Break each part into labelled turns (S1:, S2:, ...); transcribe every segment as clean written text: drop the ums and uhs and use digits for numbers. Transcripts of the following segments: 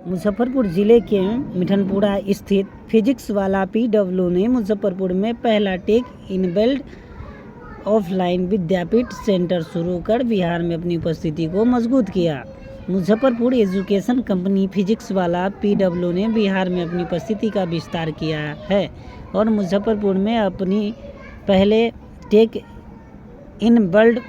S1: मुजफ्फरपुर जिले के मिठनपुरा स्थित फिजिक्स वाला पीडब्ल्यू ने मुजफ्फरपुर में पहला टेक इनबिल्ड ऑफलाइन विद्यापीठ सेंटर शुरू कर बिहार में अपनी उपस्थिति को मजबूत किया। मुजफ्फरपुर एजुकेशन कंपनी फिजिक्स वाला पीडब्ल्यू ने बिहार में अपनी उपस्थिति का विस्तार किया है और मुजफ्फरपुर में अपनी पहले टेक इनबिल्ड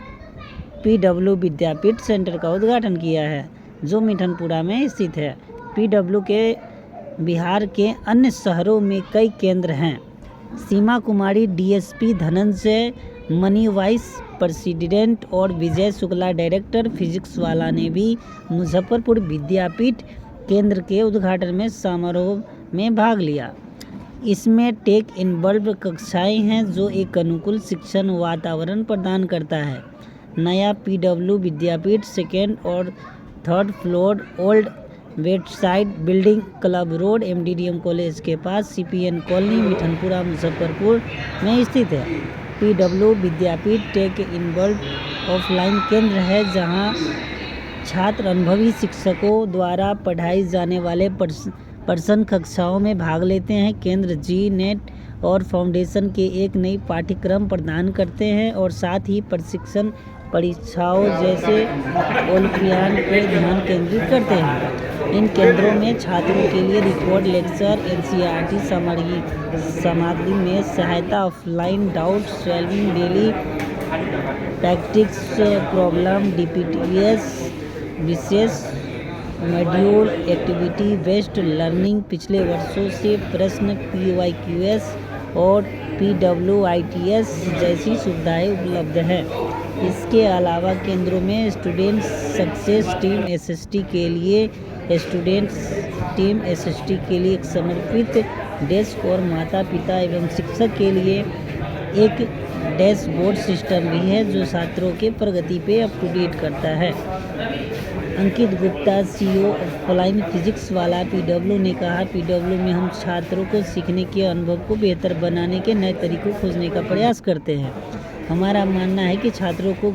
S1: पीडब्ल्यू विद्यापीठ सेंटर का उद्घाटन किया है, जो मिठनपुरा में स्थित है। पीडब्ल्यू के बिहार के अन्य शहरों में कई केंद्र हैं। Seema Kumari DSP, Dhananjay Mani vice president और विजय शुक्ला डायरेक्टर फिजिक्स वाला ने भी मुजफ्फरपुर विद्यापीठ केंद्र के उद्घाटन में समारोह में भाग लिया। इसमें टेक इनबिल्ड कक्षाएं हैं जो एक अनुकूल शिक्षण वातावरण प्रदान करता है। नया पीडब्ल्यू विद्यापीठ सेकेंड और थर्ड फ्लोर ओल्ड वेटसाइड building, club road, MDDM college के पास, सीपीएन कॉलोनी, मिठनपुरा, मुजफ्फरपुर में स्थित है। PW Vidyapeeth tech inbuilt offline केंद्र है जहां छात्र अनुभवी शिक्षकों द्वारा पढ़ाई जाने वाले पर्सन कक्षाओं में भाग लेते हैं। केंद्र जी नेट और फाउंडेशन के एक नई पाठ्यक्रम प्रदान करते हैं और साथ ही प्रशिक्षण परीक्षाओं जैसे ओलंपियाड पर ध्यान केंद्रित करते हैं। इन केंद्रों में छात्रों के लिए रिकॉर्ड लेक्चर, एनसीईआरटी सामग्री में सहायता, offline doubt solving, daily practice problem, DPTS, विशेष मॉड्यूल, एक्टिविटी बेस्ड लर्निंग, पिछले वर्षों से प्रश्न, पीवाईक्यूएस और पीडब्ल्यूआईटीएस जैसी सुविधाएं उपलब्ध हैं। इसके अलावा केंद्रों में स्टूडेंट सक्सेस टीम एसएसटी के लिए एक समर्पित डेस्क और माता पिता एवं शिक्षक के लिए एक डैशबोर्ड सिस्टम भी है जो छात्रों के प्रगति पे अप टू डेट करता है। अंकित गुप्ता, सीईओ ऑफलाइन फिजिक्स वाला पीडब्ल्यू ने कहा, पीडब्ल्यू में हम छात्रों को सीखने के अनुभव को बेहतर बनाने के नए तरीकों खोजने का प्रयास करते हैं। हमारा मानना है कि छात्रों को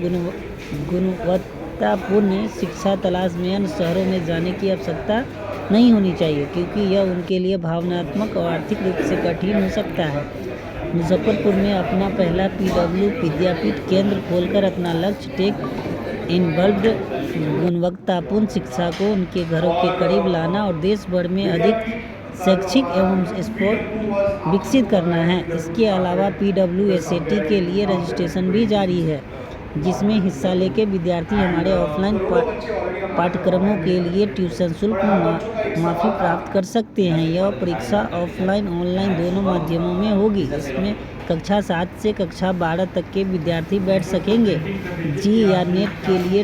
S1: गुणवत्तापूर्ण शिक्षा तलाश में अन्य शहरों में जाने की आवश्यकता नहीं होनी चाहिए, क्योंकि यह उनके लिए भावनात्मक और आर्थिक रूप से कठिन हो सकता है। मुजफ्फरपुर में अपना पहला पीडब्ल्यू विद्यापीठ केंद्र खोलकर अपना लक्ष्य टेक इनबिल्ड गुणवत्तापूर्ण शिक्षा को उनके घरों के करीब लाना और देश भर में अधिक शैक्षिक एवं स्पोर्ट विकसित करना है। इसके अलावा पीडब्ल्यू एसएटी के लिए रजिस्ट्रेशन भी जारी है, जिसमें हिस्सा लेके विद्यार्थी हमारे ऑफलाइन पाठ्यक्रमों के लिए ट्यूशन शुल्क माफ़ी प्राप्त कर सकते हैं। यह परीक्षा ऑफलाइन ऑनलाइन दोनों माध्यमों में होगी। इसमें कक्षा 7 से कक्षा 12 तक के विद्यार्थी बैठ सकेंगे। जी या नेट के लिए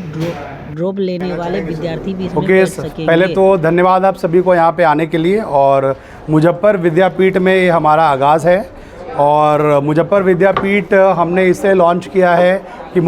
S1: ड्रॉप लेने वाले विद्यार्थी भी इसमें बैठ सकेंगे।
S2: पहले तो धन्यवाद आप सभी को यहाँ पे आने के लिए। और मुजफ्फर विद्यापीठ में ये हमारा आगाज़ है और मुजफ्फर विद्यापीठ हमने इसे लॉन्च किया है कि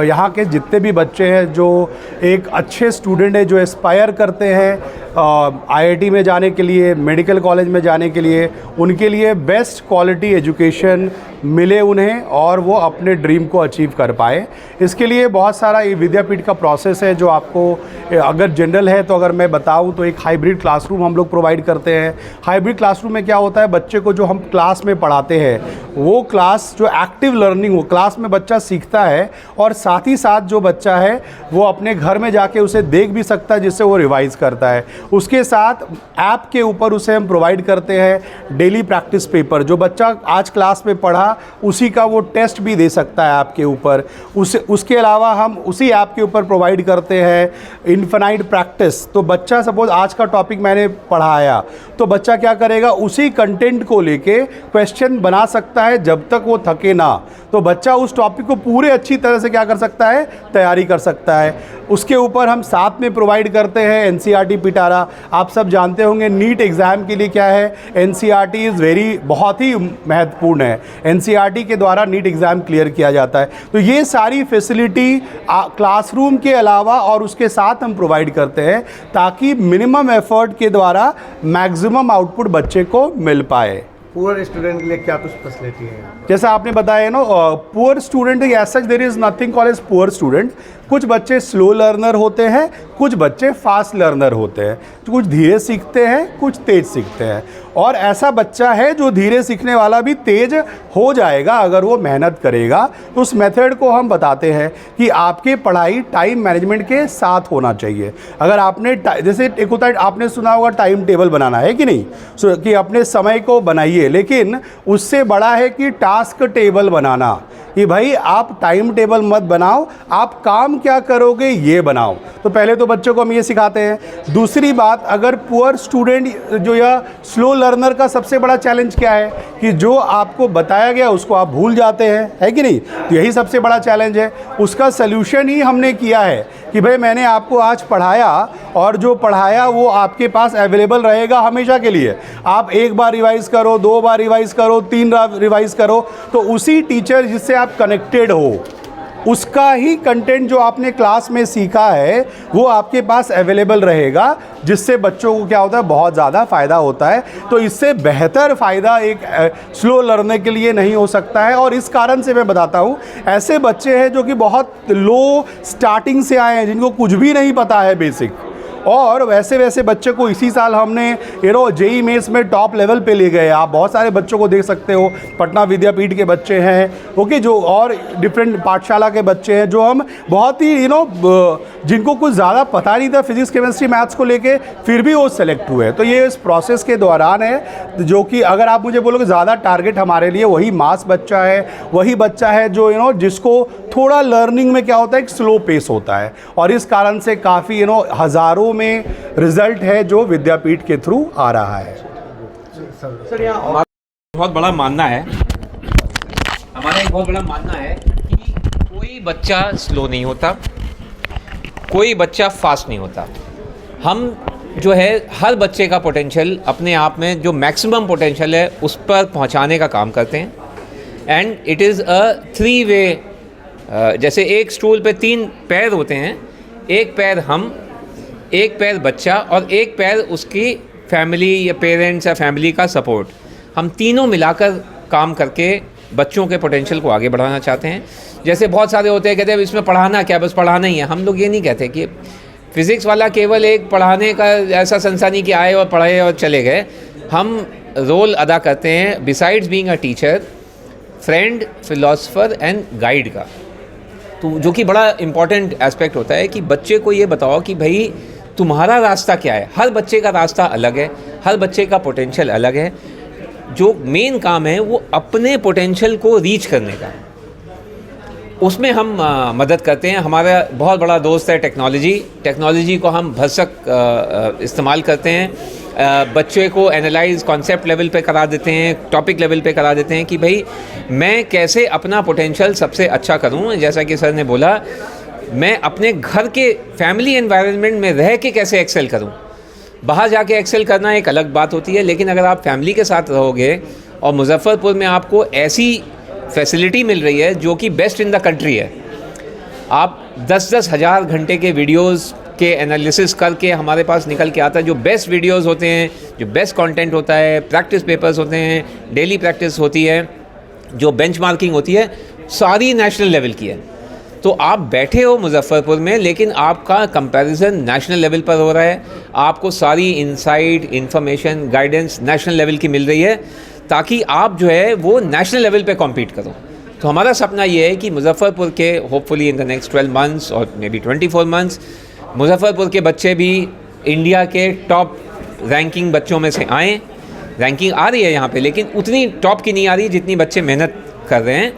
S2: यहाँ के जितने भी बच्चे हैं जो एक अच्छे स्टूडेंट हैं, जो एस्पायर करते हैं आईआईटी में जाने के लिए, मेडिकल कॉलेज में जाने के लिए, उनके लिए बेस्ट क्वालिटी एजुकेशन मिले उन्हें और वो अपने ड्रीम को अचीव कर पाए। इसके लिए बहुत सारा ये विद्यापीठ का प्रोसेस है जो आपको अगर जनरल है तो अगर मैं बताऊं तो एक हाइब्रिड क्लासरूम हम लोग प्रोवाइड करते हैं। हाइब्रिड क्लासरूम में क्या होता है, बच्चे को जो हम क्लास में पढ़ाते हैं वो क्लास जो एक्टिव लर्निंग हो, क्लास में बच्चा सीखता है और साथ ही साथ जो बच्चा है वो अपने घर में जाके उसे देख भी सकता है, जिससे वो रिवाइज़ करता है। उसके साथ ऐप के ऊपर उसे हम प्रोवाइड करते हैं डेली प्रैक्टिस पेपर, जो बच्चा आज क्लास में पढ़ा उसी का वो टेस्ट भी दे सकता है ऐप के ऊपर। उसके अलावा हम उसी ऐप के ऊपर प्रोवाइड करते हैं इन्फिनाइट प्रैक्टिस। तो बच्चा सपोज आज का टॉपिक मैंने पढ़ाया तो बच्चा क्या करेगा, उसी कंटेंट को लेके क्वेश्चन बना सकता है जब तक वो थके ना। तो बच्चा उस टॉपिक को पूरे अच्छी तरह से क्या कर सकता है, तैयारी कर सकता है। उसके ऊपर हम साथ में प्रोवाइड करते हैं एनसीईआरटी पिटारा। आप सब जानते होंगे नीट एग्ज़ाम के लिए क्या है, एनसीईआरटी बहुत ही महत्वपूर्ण है। एनसीईआरटी के द्वारा नीट एग्ज़ाम क्लियर किया जाता है। तो ये सारी फैसिलिटी क्लासरूम के अलावा और उसके साथ हम प्रोवाइड करते हैं ताकि मिनिमम एफर्ट के द्वारा मैक्सिमम आउटपुट बच्चे को मिल पाए।
S3: पुअर स्टूडेंट के लिए क्या कुछ फैसिलिटी है?
S2: जैसा आपने बताया ना, poor student as such there is nothing called as poor student. कुछ बच्चे स्लो लर्नर होते हैं, कुछ बच्चे फास्ट लर्नर होते हैं, कुछ धीरे सीखते हैं, कुछ तेज़ सीखते हैं। और ऐसा बच्चा है जो धीरे सीखने वाला भी तेज़ हो जाएगा अगर वो मेहनत करेगा। तो उस मेथड को हम बताते हैं कि आपकी पढ़ाई टाइम मैनेजमेंट के साथ होना चाहिए। अगर आपने जैसे एक होता है, आपने सुना होगा टाइम टेबल बनाना है कि नहीं, कि अपने समय को बनाइए, लेकिन उससे बड़ा है कि टास्क टेबल बनाना, कि भाई आप टाइम टेबल मत बनाओ, आप काम क्या करोगे ये बनाओ। तो पहले तो बच्चों को हम ये सिखाते हैं। दूसरी बात, अगर पुअर स्टूडेंट जो या स्लो लर्नर का सबसे बड़ा चैलेंज क्या है कि जो आपको बताया गया उसको आप भूल जाते हैं, है कि नहीं। तो यही सबसे बड़ा चैलेंज है। उसका सल्यूशन ही हमने किया है कि भाई मैंने आपको आज पढ़ाया और जो पढ़ाया वो आपके पास अवेलेबल रहेगा हमेशा के लिए। आप एक बार रिवाइज़ करो, 2 बार रिवाइज़ करो, 3 बार रिवाइज़ करो, तो उसी टीचर जिससे आप कनेक्टेड हो उसका ही कंटेंट जो आपने क्लास में सीखा है वो आपके पास अवेलेबल रहेगा, जिससे बच्चों को क्या होता है, बहुत ज़्यादा फ़ायदा होता है। तो इससे बेहतर फ़ायदा एक स्लो लर्नर के लिए नहीं हो सकता है। और इस कारण से मैं बताता हूँ, ऐसे बच्चे हैं जो कि बहुत लो स्टार्टिंग से आए हैं, जिनको कुछ भी नहीं पता है बेसिक, और वैसे बच्चे को इसी साल हमने जेईई मेंस में टॉप लेवल पे ले गए। आप बहुत सारे बच्चों को देख सकते हो, पटना विद्यापीठ के बच्चे हैं, ओके, जो और डिफरेंट पाठशाला के बच्चे हैं, जो हम बहुत ही जिनको कुछ ज़्यादा पता नहीं था फिजिक्स केमिस्ट्री मैथ्स को लेके, फिर भी वो सेलेक्ट हुए। तो ये इस प्रोसेस के दौरान है, जो कि अगर आप मुझे बोलोगे ज़्यादा टारगेट हमारे लिए वही मास बच्चा है, वही बच्चा है जो जिसको थोड़ा लर्निंग में क्या होता है, एक स्लो पेस होता है। और इस कारण से काफ़ी हज़ारों में रिजल्ट है जो विद्यापीठ के थ्रू आ रहा है।
S4: सर यहाँ बहुत बड़ा मानना है, हमारा एक बहुत बड़ा मानना है कि कोई बच्चा स्लो नहीं होता, कोई बच्चा फास्ट नहीं होता। हम जो है हर बच्चे का पोटेंशियल अपने आप में जो मैक्सिमम पोटेंशियल है उस पर पहुंचाने का काम करते हैं। एंड इट इज़ अ 3 वे, जैसे एक स्टूल पे 3 पैर होते हैं, एक पैर हम, एक पैर बच्चा और एक पैर उसकी फैमिली या पेरेंट्स या फैमिली का सपोर्ट। हम तीनों मिलाकर काम करके बच्चों के पोटेंशियल को आगे बढ़ाना चाहते हैं। जैसे बहुत सारे होते हैं कहते हैं इसमें पढ़ाना क्या, बस पढ़ाना ही है। हम लोग ये नहीं कहते कि फ़िज़िक्स वाला केवल एक पढ़ाने का ऐसा संस्था नहीं कि आए और पढ़ाए और चले गए। हम रोल अदा करते हैं besides being a teacher, friend, philosopher and guide का। तो जो कि बड़ा इम्पॉर्टेंट एस्पेक्ट होता है कि बच्चे को ये बताओ कि भाई तुम्हारा रास्ता क्या है। हर बच्चे का रास्ता अलग है, हर बच्चे का पोटेंशियल अलग है। जो मेन काम है वो अपने पोटेंशियल को रीच करने का, उसमें हम मदद करते हैं। हमारा बहुत बड़ा दोस्त है टेक्नोलॉजी को हम भरसक इस्तेमाल करते हैं। बच्चे को एनालाइज कॉन्सेप्ट लेवल पे करा देते हैं, टॉपिक लेवल पे करा देते हैं कि भाई मैं कैसे अपना पोटेंशियल सबसे अच्छा करूं। जैसा कि सर ने बोला, मैं अपने घर के फैमिली एनवायरनमेंट में रह के कैसे एक्सेल करूं। बाहर जाके एक्सेल करना एक अलग बात होती है, लेकिन अगर आप फैमिली के साथ रहोगे और मुजफ्फरपुर में आपको ऐसी फैसिलिटी मिल रही है जो कि बेस्ट इन द कंट्री है, आप 10-10 हज़ार घंटे के वीडियोस के एनालिसिस करके हमारे पास निकल के आता है जो बेस्ट वीडियोस होते हैं, जो बेस्ट कंटेंट होता है, प्रैक्टिस पेपर्स होते हैं, डेली प्रैक्टिस होती है, जो बेंचमार्किंग होती है, सारी नेशनल लेवल की है। तो आप बैठे हो मुजफ्फरपुर में, लेकिन आपका कंपैरिजन नेशनल लेवल पर हो रहा है। आपको सारी insight, information, guidance national level की मिल रही है, ताकि आप जो है वो नेशनल लेवल पे कॉम्पीट करो। तो हमारा सपना ये है कि मुजफ्फरपुर के hopefully in the next 12 months और मे बी 24 मंथ्स मुजफ्फरपुर के बच्चे भी इंडिया के टॉप रैंकिंग बच्चों में से आएँ। रैंकिंग आ रही है यहाँ पे, लेकिन उतनी टॉप की नहीं आ रही जितनी बच्चे मेहनत कर रहे हैं।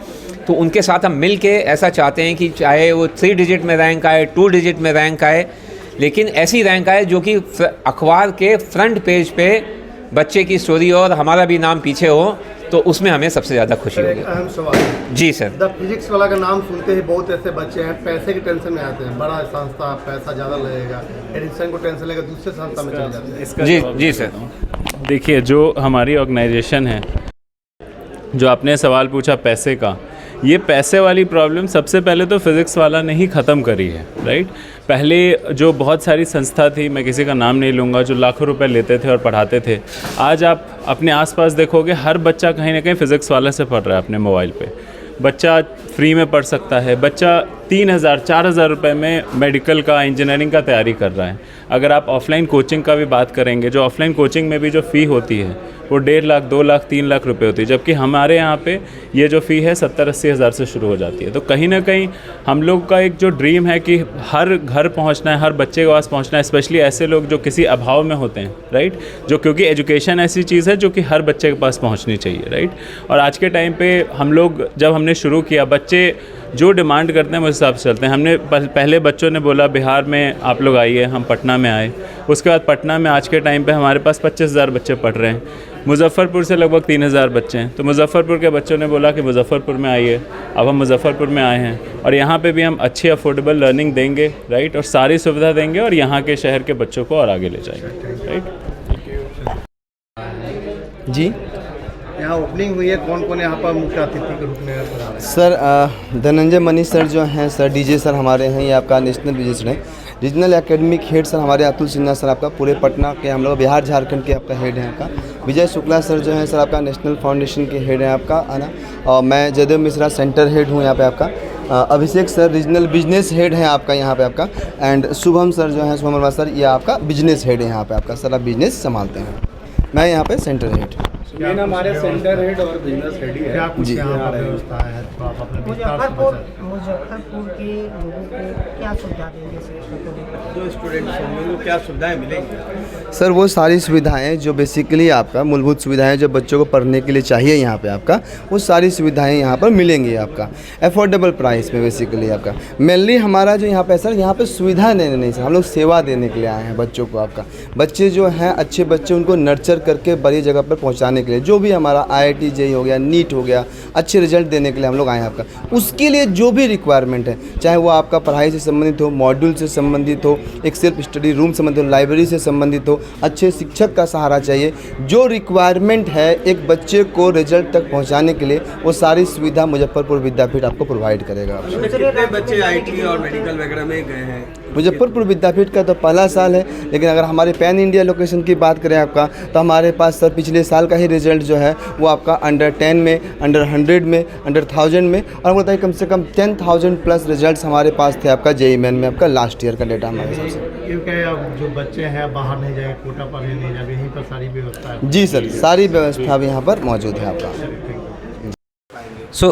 S4: तो उनके साथ हम मिल के ऐसा चाहते हैं कि चाहे वो 3 डिजिट में रैंक आए, 2 डिजिट में रैंक आए, लेकिन ऐसी रैंक आए जो कि अखबार के फ्रंट पेज पे बच्चे की स्टोरी और हमारा भी नाम पीछे हो, तो उसमें हमें सबसे ज़्यादा खुशी होगी।
S3: अहम सवाल
S4: जी सर।
S3: द फिजिक्स वाला का नाम सुनते ही बहुत ऐसे बच्चे हैं पैसे की टेंशन में आते हैं, बड़ा संस्था, पैसा ज़्यादा लगेगा, एडमिशन को टेंशन लेकर दूसरे संस्था में चले जाते हैं।
S4: जी सर।
S5: देखिए, जो हमारी ऑर्गेनाइजेशन है, जो आपने सवाल पूछा पैसे का, ये पैसे वाली प्रॉब्लम सबसे पहले तो फिज़िक्स वाला ने ही ख़त्म करी है, राइट। पहले जो बहुत सारी संस्था थी, मैं किसी का नाम नहीं लूँगा, जो लाखों रुपए लेते थे और पढ़ाते थे, आज आप अपने आसपास देखोगे हर बच्चा कहीं ना कहीं फ़िज़िक्स वाले से पढ़ रहा है अपने मोबाइल पे। बच्चा फ्री में पढ़ सकता है, बच्चा 3,000 4,000 रुपये में मेडिकल का, इंजीनियरिंग का तैयारी कर रहा है। अगर आप ऑफलाइन कोचिंग का भी बात करेंगे, जो ऑफलाइन कोचिंग में भी जो फ़ी होती है वो 1.5 लाख 2 लाख 3 लाख रुपए होती है, जबकि हमारे यहाँ पे ये जो फ़ी है 70-80 हज़ार से शुरू हो जाती है। तो कहीं ना कहीं हम लोग का एक जो ड्रीम है कि हर घर पहुँचना है, हर बच्चे के पास पहुँचना है, स्पेशली ऐसे लोग जो किसी अभाव में होते हैं, राइट, जो क्योंकि एजुकेशन ऐसी चीज़ है जो कि हर बच्चे के पास पहुँचनी चाहिए, राइट। और आज के टाइम पे हम लोग जब हमने शुरू किया, बच्चे जो डिमांड करते हैं उस हिसाब से चलते हैं। हमने पहले बच्चों ने बोला बिहार में आप लोग आइए, हम पटना में आए। उसके बाद पटना में आज के टाइम पे हमारे पास 25,000 बच्चे पढ़ रहे हैं। मुजफ्फरपुर से लगभग 3,000 बच्चे हैं। तो मुजफ्फरपुर के बच्चों ने बोला कि मुजफ्फरपुर में आइए। अब हम मुजफ्फरपुर में आए हैं और यहाँ पे भी हम अच्छी अफोर्डेबल लर्निंग देंगे, राइट, और सारी सुविधा देंगे और यहाँ के शहर के बच्चों को और आगे ले जाएंगे, राइट।
S6: जी
S3: यहाँ ओपनिंग हुई है, कौन कौन यहाँ पर मुख्य अतिथि के रूप में नजर आ रहे हैं?
S6: सर धनंजय मनीष सर जो हैं, सर डीजे सर हमारे हैं, ये आपका नेशनल बिजनेस हैं। रीजनल एकेडमिक हेड सर हमारे अतुल सिन्हा सर आपका पूरे पटना के, हम लोग बिहार झारखंड के आपका हेड हैं आपका। विजय शुक्ला सर जो हैं सर आपका नेशनल फाउंडेशन के हेड हैं आपका, है ना। और मैं जयदेव मिश्रा सेंटर हेड हूँ यहाँ पे आपका। अभिषेक सर रीजनल बिजनेस हेड हैं आपका यहाँ पे आपका। एंड शुभम सर जो हैं, शुभम वर्मा सर, ये आपका बिजनेस हेड है यहाँ पे आपका। सर आप बिजनेस संभालते हैं, मैं यहाँ पे सेंटर हेड।
S2: मेन हमारे सेंटर हेड और बिजनेस हेड ही है।
S3: क्या कुछ
S6: जी।
S3: यहाँ पर व्यवस्था है, तो आप अपने विस्तार से
S7: मुजफ्फरपुर के लोगों को क्या सुविधा देंगे
S3: जो स्टूडेंट्स होंगे उनको क्या सुविधाएं मिलेंगी?
S6: सर वो सारी सुविधाएं जो बेसिकली आपका मूलभूत सुविधाएं जो बच्चों को पढ़ने के लिए चाहिए यहाँ पे आपका, वो सारी सुविधाएं यहाँ पर मिलेंगी आपका अफोर्डेबल प्राइस में। बेसिकली आपका मेनली हमारा जो यहाँ पे सर, यहाँ पे सुविधा देने नहीं सर, हम लोग सेवा देने के लिए आए हैं बच्चों को आपका। बच्चे जो हैं अच्छे बच्चे, उनको नर्चर करके बड़ी जगह पर पहुँचाने के लिए, जो भी हमारा IIT JEE हो गया, नीट हो गया, अच्छे रिजल्ट देने के लिए हम लोग आए हैं आपका। उसके लिए जो भी रिक्वायरमेंट है, चाहे वो आपका पढ़ाई से संबंधित हो, मॉड्यूल से संबंधित हो, एक सेल्फ स्टडी रूम संबंधित हो, लाइब्रेरी से संबंधित हो, अच्छे शिक्षक का सहारा चाहिए, जो रिक्वायरमेंट है एक बच्चे को रिजल्ट तक पहुंचाने के लिए, वो सारी सुविधा मुजफ्फरपुर विद्यापीठ आपको प्रोवाइड करेगा।
S3: कितने बच्चे IT और मेडिकल वगैरह में गए हैं?
S6: मुजफ्फरपुर विद्यापीठ का तो पहला साल है, लेकिन अगर हमारे पैन इंडिया लोकेशन की बात करें आपका, तो हमारे पास सर पिछले साल का ही रिजल्ट जो है वो आपका अंडर 10 में, अंडर 100 में, अंडर 1000 में, और बताइए कम से कम 10,000 प्लस रिजल्ट्स हमारे पास थे आपका JEE मेन में आपका लास्ट ईयर का डेटा हमारे हिसाब से।
S3: क्योंकि अब जो बच्चे हैं बाहर नहीं जाए, कोटा पर नहीं जाए, यहीं पर सारी व्यवस्था है।
S6: जी सर, सारी व्यवस्था भी यहाँ पर मौजूद है आपका।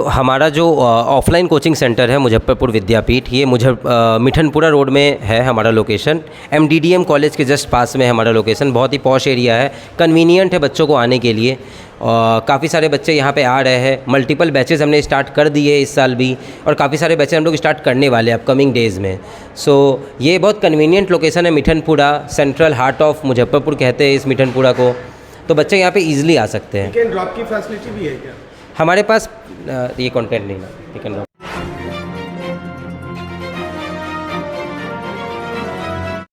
S8: हमारा जो ऑफलाइन कोचिंग सेंटर है मुजफ्फरपुर विद्यापीठ, ये मिठनपुरा रोड में है हमारा लोकेशन। MDDM कॉलेज के जस्ट पास में है हमारा लोकेशन। बहुत ही पॉश एरिया है, कन्वीनियंट है बच्चों को आने के लिए। काफ़ी सारे बच्चे यहाँ पे आ रहे हैं। मल्टीपल बैचेस हमने स्टार्ट कर दिए इस साल भी, और काफ़ी सारे बैचेस हम लोग स्टार्ट करने वाले हैं अपकमिंग डेज़ में। ये बहुत कन्वीनियंट लोकेशन है Mithanpura, central heart of Muzaffarpur कहते हैं इस मिठनपुरा को। तो बच्चे यहाँ पे ईजिली आ सकते हैं।
S3: पिक एंड ड्रॉप की फैसिलिटी भी है क्या?
S8: हमारे पास ये कंटेंट नहीं है, पिक एंड ड्रॉप।